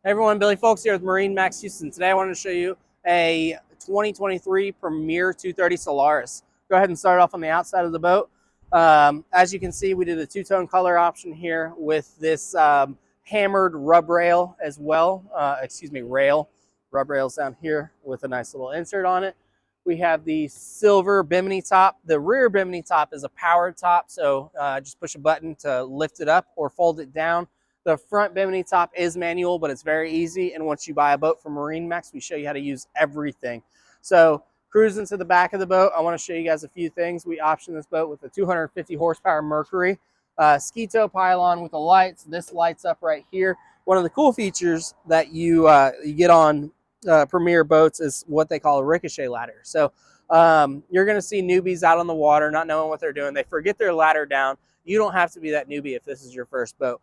Hey everyone, Billy Folks here with MarineMax Houston. Today I wanted to show you a 2023 Premier 230 Solaris. Go ahead and start off on the outside of the boat. As you can see, we did a two-tone color option here with this hammered rub rail as well. Rub rails down here with a nice little insert on it. We have the silver bimini top. The rear bimini top is a powered top, so just push a button to lift it up or fold it down. The front bimini top is manual, but it's very easy. And once you buy a boat from MarineMax, we show you how to use everything. So cruising to the back of the boat, I want to show you guys a few things. We optioned this boat with a 250 horsepower Mercury ski tow pylon with the lights. This lights up right here. One of the cool features that you get on Premier boats is what they call a ricochet ladder. So you're going to see newbies out on the water not knowing what they're doing. They forget their ladder down. You don't have to be that newbie if this is your first boat.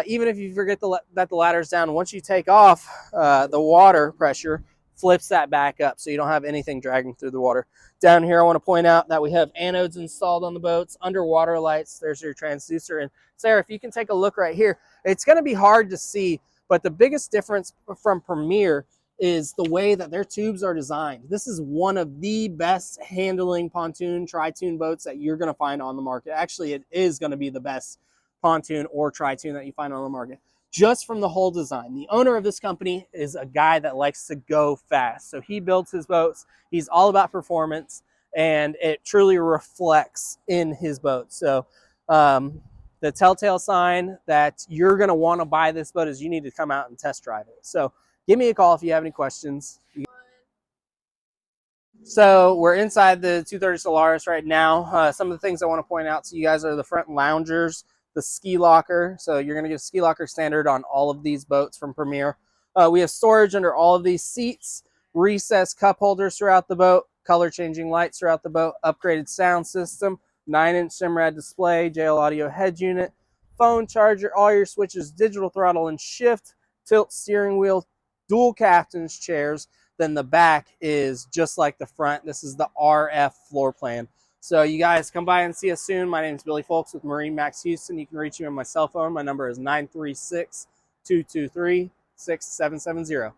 Even if you forget that the ladder's down, once you take off, the water pressure flips that back up so you don't have anything dragging through the water. Down here, I want to point out that we have anodes installed on the boats, underwater lights. There's your transducer. And Sarah, if you can take a look right here, it's going to be hard to see, but the biggest difference from Premier is the way that their tubes are designed. This is one of the best handling pontoon, tri-tune boats that you're going to find on the market. Actually, it is going to be the best pontoon or tri-tune that you find on the market, just from the whole design. The owner of this company is a guy that likes to go fast. So he builds his boats. He's all about performance, and it truly reflects in his boat. So the telltale sign that you're going to want to buy this boat is you need to come out and test drive it. So give me a call if you have any questions. So we're inside the 230 Solaris right now. Some of the things I want to point out to you guys are the front loungers, the ski locker. So you're going to get a ski locker standard on all of these boats from Premier. We have storage under all of these seats, recessed cup holders throughout the boat, color changing lights throughout the boat, upgraded sound system, 9-inch Simrad display, JL audio head unit, phone charger, all your switches, digital throttle and shift, tilt steering wheel, dual captain's chairs. Then the back is just like the front. This is the RF floor plan. So you guys come by and see us soon. My name is Billy Folks with MarineMax Houston. You can reach me on my cell phone. My number is 936-223-6770.